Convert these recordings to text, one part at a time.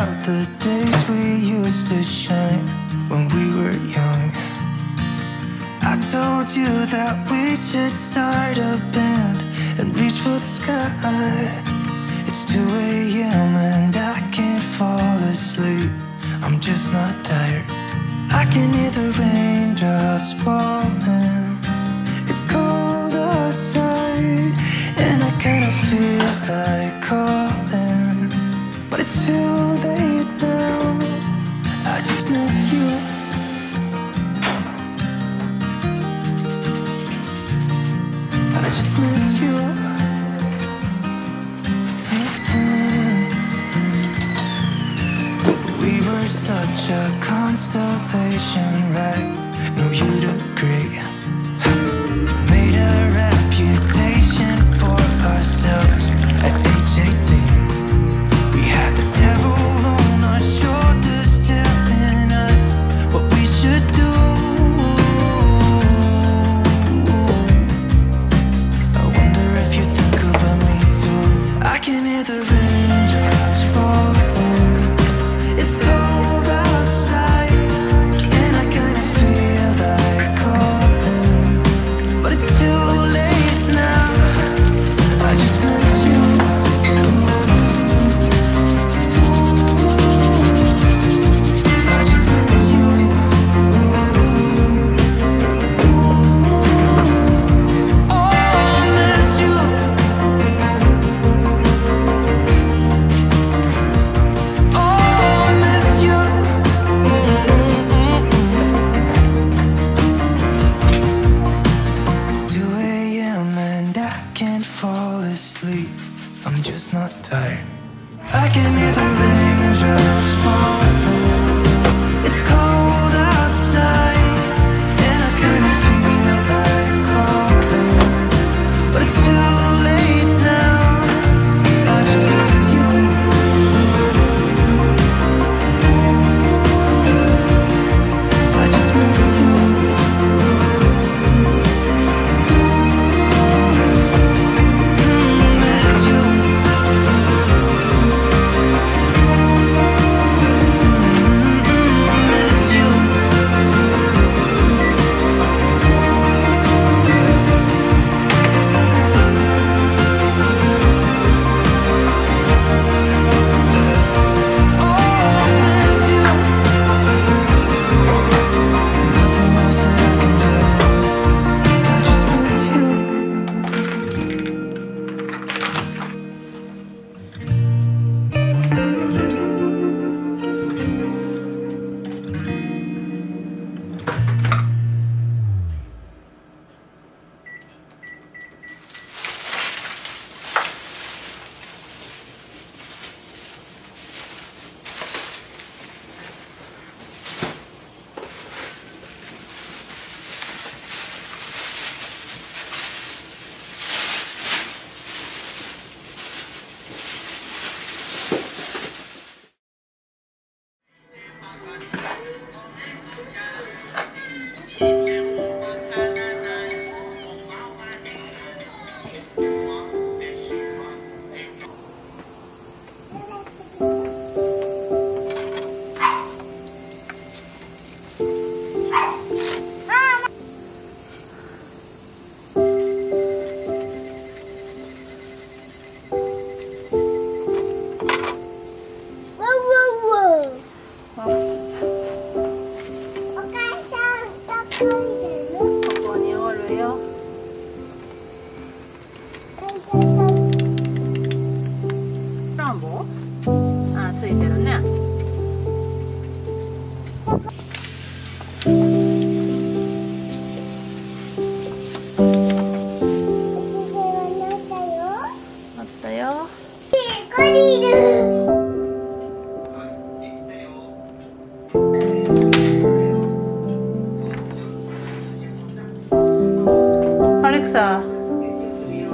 about the days we used to shine when we were young. I told you that we should start a band and reach for the sky. It's 2 a.m. and I can't fall asleep. I'm just not tired. I can hear the raindrops falling. It's cold outside and I kinda feel like calling, but it's too late now. I just miss you. I just miss you. We were such a constellation, right? No, you'd agree. Made a reputation for ourselves at age 18. We had the devil on our shoulders telling us what we should do. I wonder if you think about me too. I can hear the raindrops falling. It's cold outside and I kinda feel like calling, but it's too late now. I just miss you. I just miss you. Oh, I miss you. Oh, I miss you. It's 2 a.m. and I can't fall asleep. I'm just not tired. I can hear the raindrops falling. It's cold outside and I kinda feel like calling, but it's too late now. I just miss you. I just miss you. Miss you. Miss you. Oh, miss you. Nothing else that I can do. I just miss you.アレクサ、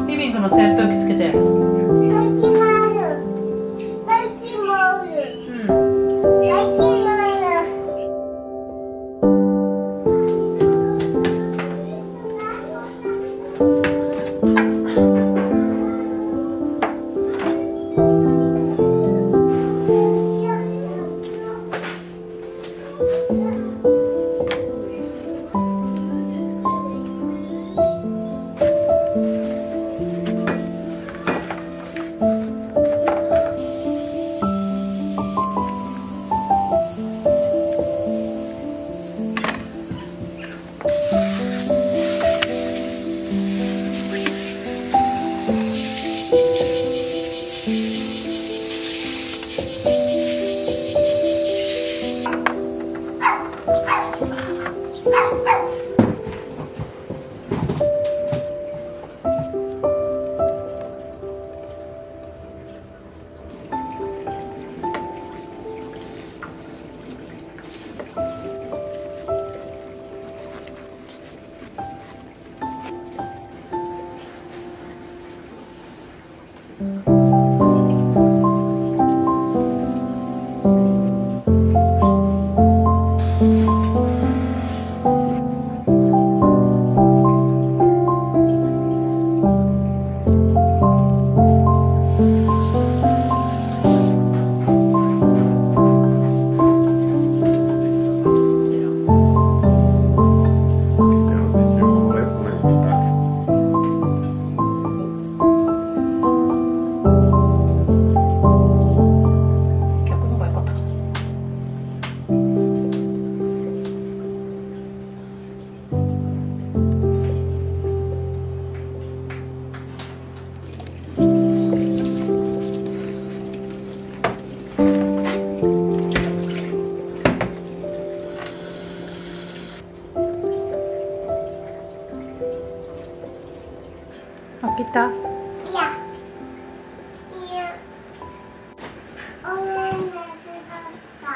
リビングの扇風機つけて。開けた？いや。オレンジだった。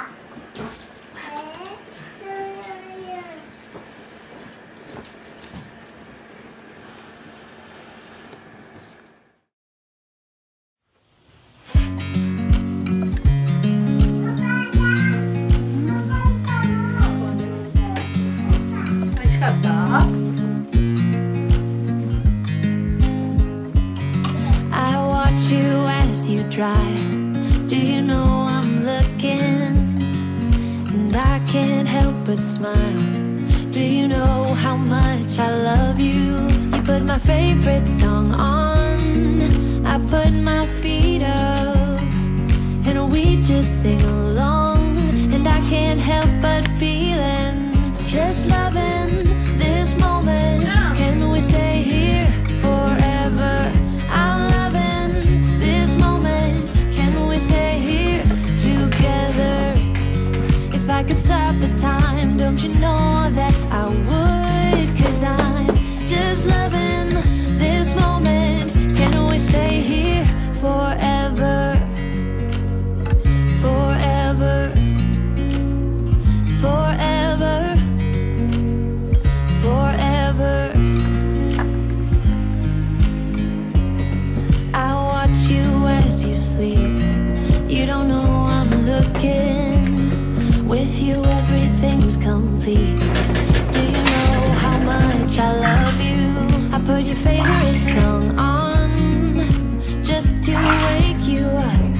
美味しかった？Drive. Do you know I'm looking? And I can't help but smile. Do you know how much I love you? You put my favorite song on, I put my feet up, and we just sing along. And I can't help but feeling, just loving this moment. Can we stay here forever? I'm loving this moment. Can we stay here together? If I could stop the time, don't you know that I would? 'Cause I'm just loving this moment. Can we stay here forever? Forever. Forever. Forever. I watch you as you sleep. You don't know I'm looking. With you everything's complete. Do you know how much I love you? I put your favorite song on just to wake you up.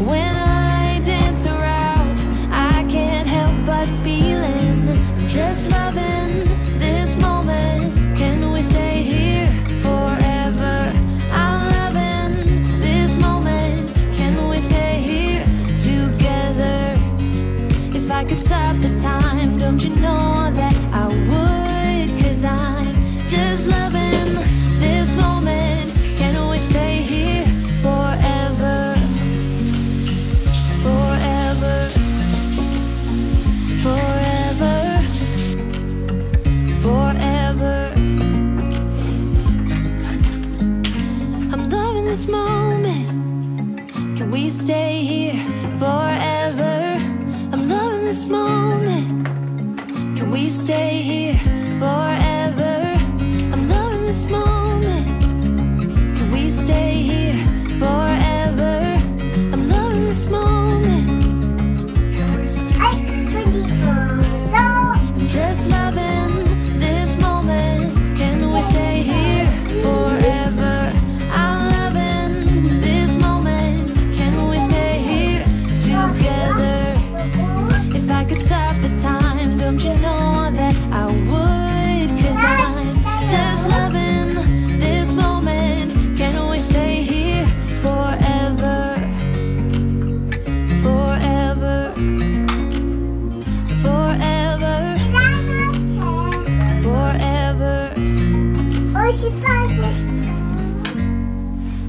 When I dance around, I can't help but feeling, just loving this moment. Can we stay here forever? I'm loving this moment. Can we stay here together? If I could stop the time, don't you know that I would? 'Cause I'm just loving this moment. Can we stay here forever? Forever. Forever. Forever. I'm loving this moment. Can we stay here forever? I'm loving this moment. Can we stay here forever? I'm loving this moment. Can we stay here forever? I'm loving this moment. I'm just loving this moment. Can we stay here forever? I'm loving this moment. Can we stay here together? If I could stop the time, don't you know that I would? 'Cause I'm just loving this moment. Can we stay here forever? Forever. Forever. Forever.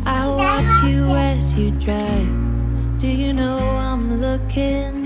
I watch you as you drive. Do you know I'm looking?